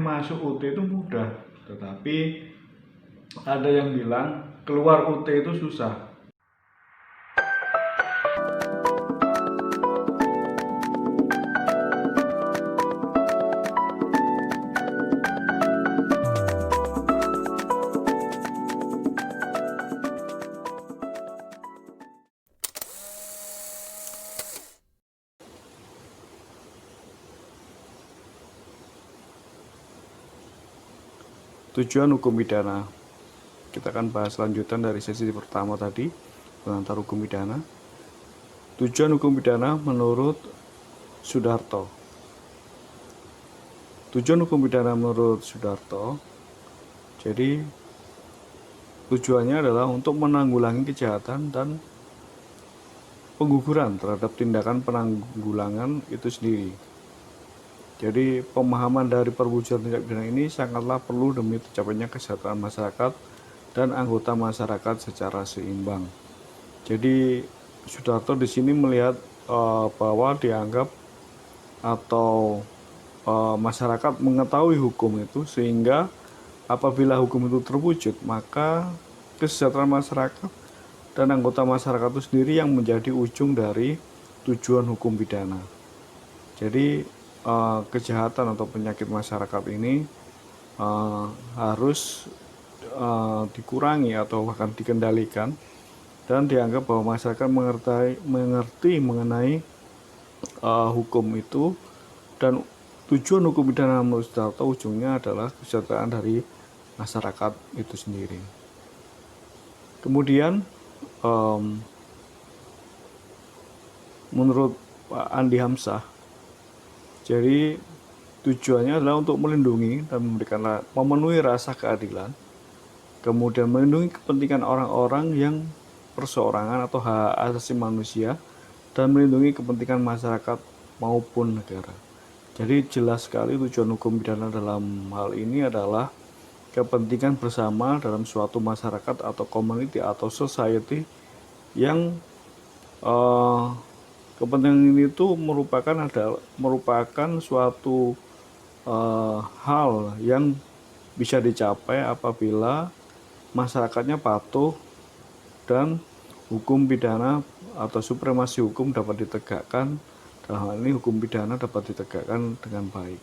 masuk UT itu mudah, tetapi ada yang bilang keluar UT itu susah. Tujuan hukum pidana. Kita akan bahas lanjutan dari sesi pertama tadi, pengantar hukum pidana. Tujuan hukum pidana menurut Sudarto. Tujuan hukum pidana menurut Sudarto, jadi tujuannya adalah untuk menanggulangi kejahatan dan pengguguran terhadap tindakan penanggulangan itu sendiri. Jadi pemahaman dari perwujudan tindak pidana ini sangatlah perlu demi tercapainya kesejahteraan masyarakat dan anggota masyarakat secara seimbang. Jadi Sudarto di sini melihat bahwa dianggap atau masyarakat mengetahui hukum itu, sehingga apabila hukum itu terwujud, maka kesejahteraan masyarakat dan anggota masyarakat itu sendiri yang menjadi ujung dari tujuan hukum pidana. Jadi kejahatan atau penyakit masyarakat ini harus dikurangi atau bahkan dikendalikan, dan dianggap bahwa masyarakat mengerti mengenai hukum itu, dan tujuan hukum pidana menurut Sudarto ujungnya adalah kesejahteraan dari masyarakat itu sendiri. Kemudian menurut Pak Andi Hamzah, jadi tujuannya adalah untuk melindungi dan memenuhi rasa keadilan, kemudian melindungi kepentingan orang-orang yang perseorangan atau hak asasi manusia, dan melindungi kepentingan masyarakat maupun negara. Jadi jelas sekali tujuan hukum pidana dalam hal ini adalah kepentingan bersama dalam suatu masyarakat atau community atau society yang kepentingan ini itu merupakan suatu hal yang bisa dicapai apabila masyarakatnya patuh dan hukum pidana atau supremasi hukum dapat ditegakkan. Dalam hal ini hukum pidana dapat ditegakkan dengan baik.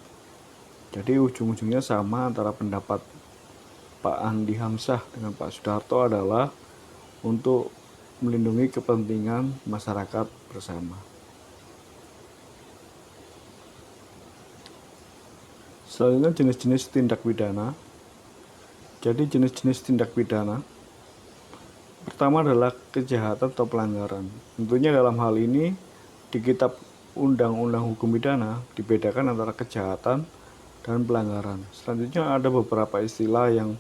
Jadi ujung-ujungnya sama antara pendapat Pak Andi Hamzah dengan Pak Sudarto adalah untuk melindungi kepentingan masyarakat bersama. Selanjutnya jenis-jenis tindak pidana. Jadi jenis-jenis tindak pidana pertama adalah kejahatan atau pelanggaran. Tentunya dalam hal ini di kitab Undang-Undang Hukum Pidana dibedakan antara kejahatan dan pelanggaran. Selanjutnya ada beberapa istilah yang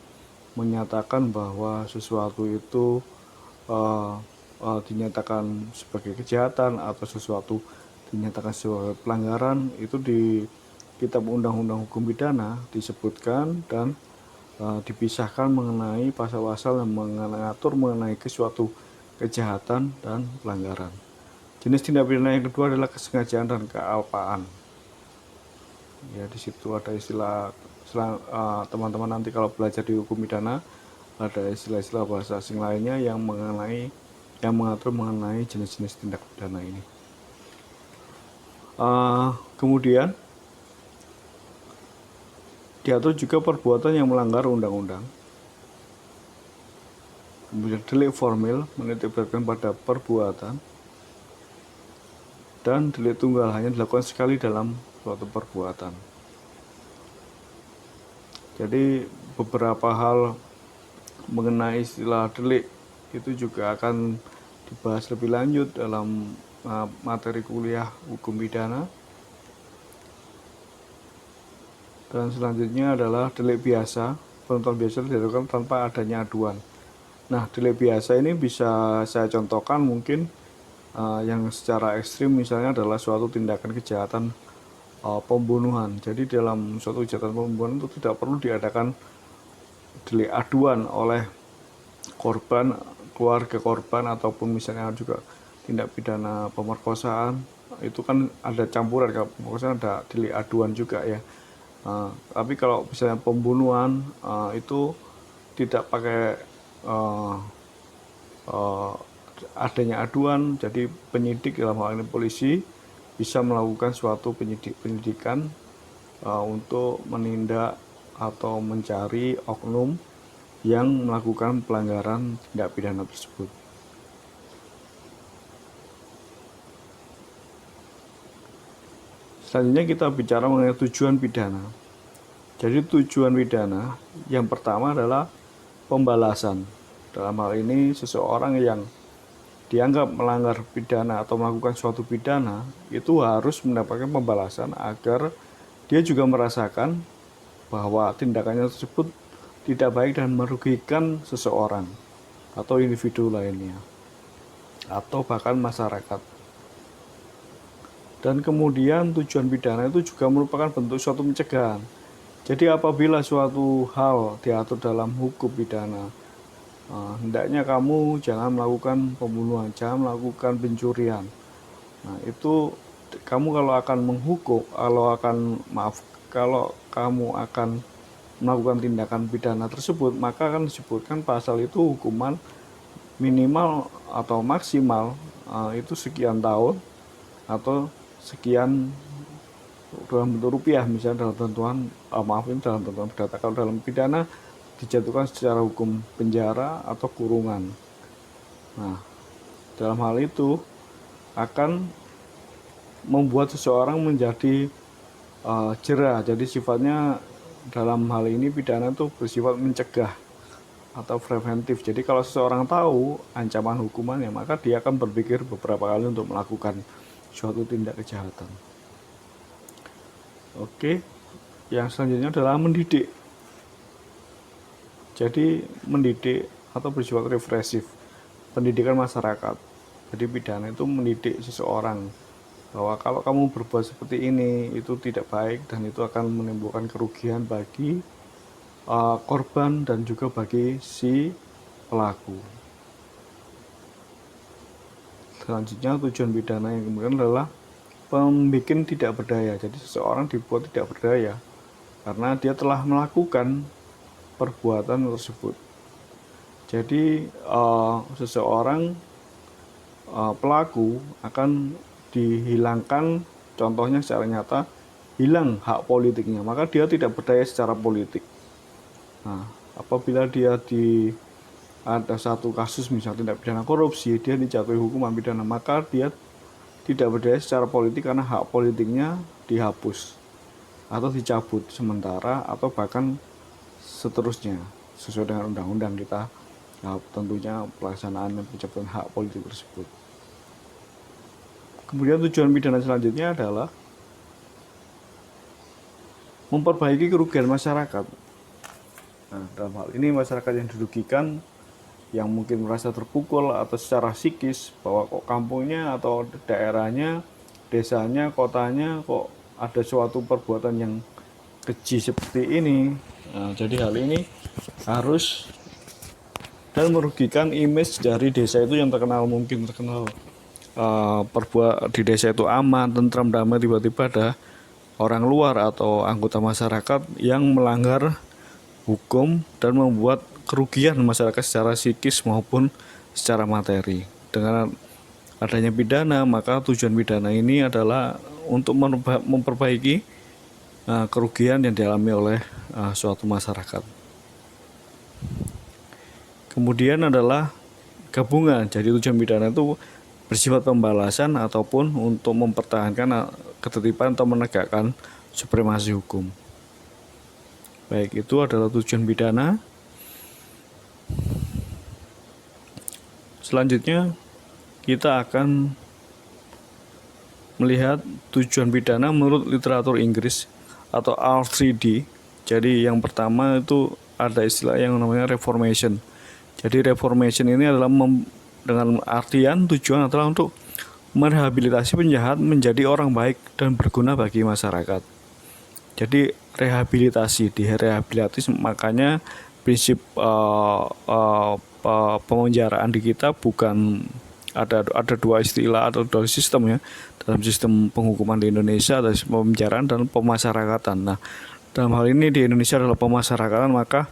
menyatakan bahwa sesuatu itu dinyatakan sebagai kejahatan atau sesuatu dinyatakan sebagai pelanggaran. Itu di kitab Undang-Undang Hukum Pidana disebutkan dan dipisahkan mengenai pasal-pasal yang mengatur mengenai suatu kejahatan dan pelanggaran. Jenis tindak pidana yang kedua adalah kesengajaan dan kealpaan. Ya, di situ ada istilah teman-teman nanti kalau belajar di hukum pidana ada istilah-istilah bahasa asing lainnya yang mengatur mengenai jenis-jenis tindak pidana ini. Kemudian diatur juga perbuatan yang melanggar undang-undang. Kemudian delik formil menitikberatkan pada perbuatan, dan delik tunggal hanya dilakukan sekali dalam suatu perbuatan. Jadi beberapa hal mengenai istilah delik itu juga akan dibahas lebih lanjut dalam materi kuliah hukum pidana. Dan selanjutnya adalah delik biasa. Penonton biasa dilakukan tanpa adanya aduan. Nah, delik biasa ini bisa saya contohkan mungkin yang secara ekstrim misalnya adalah suatu tindakan kejahatan pembunuhan. Jadi dalam suatu kejahatan pembunuhan itu tidak perlu diadakan delik aduan oleh korban, keluarga korban, ataupun misalnya juga tindak pidana pemerkosaan. Itu kan ada campuran, kalau pemerkosaan ada delik aduan juga ya. Tapi kalau misalnya pembunuhan itu tidak pakai uh, uh, adanya aduan, jadi penyidik dalam hal ini polisi bisa melakukan suatu penyidikan untuk menindak atau mencari oknum yang melakukan pelanggaran tindak pidana tersebut. Selanjutnya kita bicara mengenai tujuan pidana. Jadi tujuan pidana yang pertama adalah pembalasan. Dalam hal ini seseorang yang dianggap melanggar pidana atau melakukan suatu pidana itu harus mendapatkan pembalasan agar dia juga merasakan bahwa tindakannya tersebut tidak baik dan merugikan seseorang atau individu lainnya atau bahkan masyarakat. Dan kemudian tujuan pidana itu juga merupakan bentuk suatu pencegahan. Jadi apabila suatu hal diatur dalam hukum pidana, hendaknya kamu jangan melakukan pembunuhan, jangan melakukan pencurian. Nah, itu kamu kalau akan menghukum, kalau kamu akan melakukan tindakan pidana tersebut, maka akan disebutkan pasal itu hukuman minimal atau maksimal itu sekian tahun atau sekian dalam bentuk rupiah, misalnya dalam tentuan dalam tentuan pidana. Kalau dalam pidana dijatuhkan secara hukum penjara atau kurungan. Nah, dalam hal itu akan membuat seseorang menjadi jera. Jadi sifatnya dalam hal ini pidana itu bersifat mencegah atau preventif. Jadi kalau seseorang tahu ancaman hukumannya, maka dia akan berpikir beberapa kali untuk melakukan suatu tindak kejahatan. Oke, yang selanjutnya adalah mendidik. Jadi mendidik atau bersifat represif, pendidikan masyarakat. Jadi pidana itu mendidik seseorang bahwa kalau kamu berbuat seperti ini itu tidak baik dan itu akan menimbulkan kerugian bagi korban dan juga bagi si pelaku. Selanjutnya tujuan pidana yang kemudian adalah pembikin tidak berdaya. Jadi seseorang dibuat tidak berdaya karena dia telah melakukan perbuatan tersebut. Jadi seseorang pelaku akan dihilangkan, contohnya secara nyata hilang hak politiknya, maka dia tidak berdaya secara politik. Nah, apabila dia ada satu kasus misalnya tindak pidana korupsi, dia dijatuhi hukuman pidana, maka dia tidak berdaya secara politik karena hak politiknya dihapus atau dicabut sementara atau bahkan seterusnya sesuai dengan undang-undang kita. Nah, tentunya pelaksanaan dan pencabutan hak politik tersebut. Kemudian tujuan pidana selanjutnya adalah memperbaiki kerugian masyarakat. Nah, dalam hal ini masyarakat yang dirugikan, yang mungkin merasa terpukul atau secara psikis bahwa kok kampungnya atau daerahnya, desanya, kotanya kok ada suatu perbuatan yang keji seperti ini. Nah, jadi hal ini harus dan merugikan image dari desa itu yang terkenal di desa itu aman, tentram, damai, tiba-tiba ada orang luar atau anggota masyarakat yang melanggar hukum dan membuat kerugian masyarakat secara psikis maupun secara materi. Dengan adanya pidana, maka tujuan pidana ini adalah untuk memperbaiki kerugian yang dialami oleh suatu masyarakat. Kemudian adalah gabungan. Jadi tujuan pidana itu bersifat pembalasan ataupun untuk mempertahankan ketertiban atau menegakkan supremasi hukum. Baik, itu adalah tujuan pidana. Selanjutnya kita akan melihat tujuan pidana menurut literatur Inggris atau R3D. Jadi yang pertama itu ada istilah yang namanya reformation. Jadi reformation ini adalah dengan artian tujuan adalah untuk merehabilitasi penjahat menjadi orang baik dan berguna bagi masyarakat. Jadi direhabilitasi, makanya prinsip pemenjaraan di kita bukan ada dua istilah atau dua sistem ya dalam sistem penghukuman di Indonesia, ada sistem pemenjaraan dan pemasyarakatan. Nah, dalam hal ini di Indonesia adalah pemasyarakatan, maka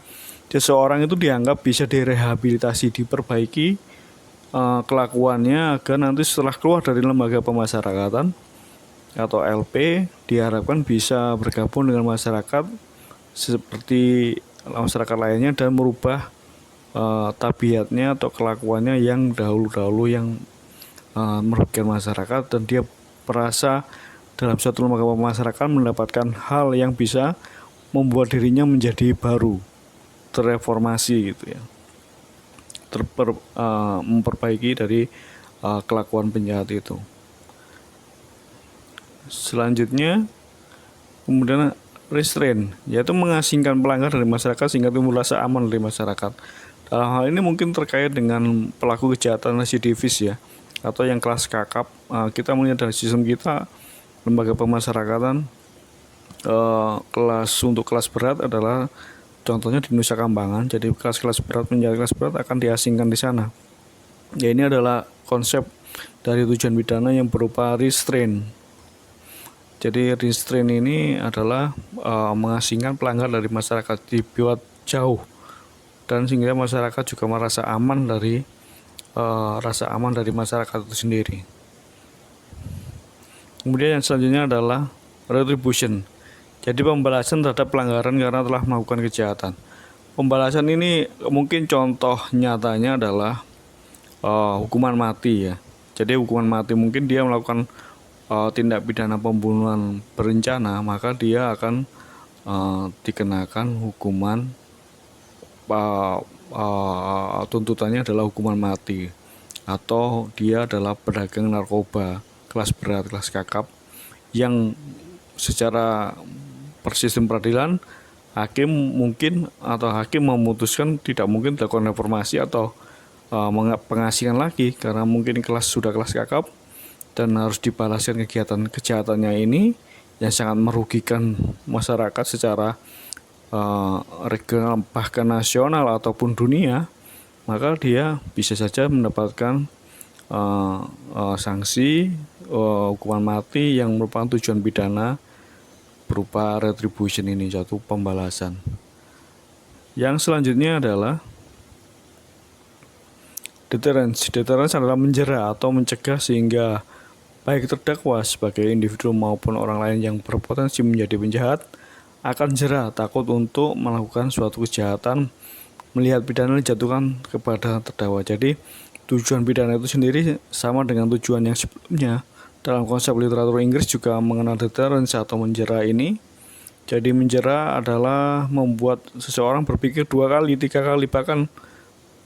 seseorang itu dianggap bisa direhabilitasi, diperbaiki kelakuannya agar nanti setelah keluar dari lembaga pemasyarakatan atau LP diharapkan bisa bergabung dengan masyarakat seperti masyarakat lainnya dan merubah tabiatnya atau kelakuannya yang dahulu-dahulu yang merugikan masyarakat, dan dia merasa dalam suatu lembaga pemasyarakatan mendapatkan hal yang bisa membuat dirinya menjadi baru, terreformasi gitu ya, memperbaiki dari kelakuan penjahat itu. Selanjutnya kemudian restrain, yaitu mengasingkan pelanggar dari masyarakat sehingga timbul rasa aman dari masyarakat. Dalam hal ini mungkin terkait dengan pelaku kejahatan residivis ya, atau yang kelas kakap. Kita melihat dari sistem kita, lembaga pemasyarakatan, untuk kelas berat adalah contohnya di Nusa Kambangan. Jadi kelas berat, penjara kelas berat akan diasingkan di sana. Ya, ini adalah konsep dari tujuan pidana yang berupa restrain. Jadi restrain ini adalah mengasingkan pelanggar dari masyarakat, dibuat jauh, dan sehingga masyarakat juga merasa aman dari masyarakat itu sendiri. Kemudian yang selanjutnya adalah retribution. Jadi pembalasan terhadap pelanggaran karena telah melakukan kejahatan. Pembalasan ini mungkin contoh nyatanya adalah hukuman mati ya. Jadi hukuman mati, mungkin dia melakukan tindak pidana pembunuhan berencana, maka dia akan dikenakan hukuman, tuntutannya adalah hukuman mati, atau dia adalah pedagang narkoba kelas berat, kelas kakap, yang secara persistem peradilan hakim memutuskan tidak mungkin dilakukan reformasi atau pengasingan lagi, karena mungkin sudah kelas kakap dan harus dibalaskan kegiatan kejahatannya ini yang sangat merugikan masyarakat secara regional bahkan nasional ataupun dunia, maka dia bisa saja mendapatkan sanksi hukuman mati yang merupakan tujuan pidana berupa retribution ini, jatuh pembalasan. Yang selanjutnya adalah deterrence. Deterrence adalah menjera atau mencegah sehingga baik terdakwa sebagai individu maupun orang lain yang berpotensi menjadi penjahat akan jera, takut untuk melakukan suatu kejahatan melihat pidana dijatuhkan kepada terdakwa. Jadi tujuan pidana itu sendiri sama dengan tujuan yang sebelumnya. Dalam konsep literatur Inggris juga mengenal deterrence atau menjera ini. Jadi menjera adalah membuat seseorang berpikir 2 kali, 3 kali, bahkan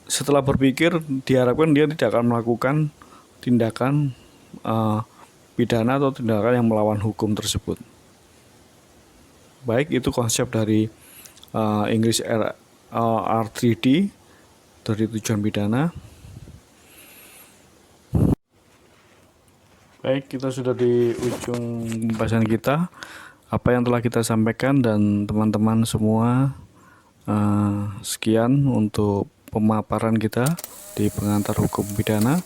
setelah berpikir diharapkan dia tidak akan melakukan tindakan pidana atau tindakan yang melawan hukum tersebut. Baik, itu konsep dari English R3D dari tujuan pidana. Baik, kita sudah di ujung pembahasan kita. Apa yang telah kita sampaikan dan teman-teman semua, sekian untuk pemaparan kita di pengantar hukum pidana.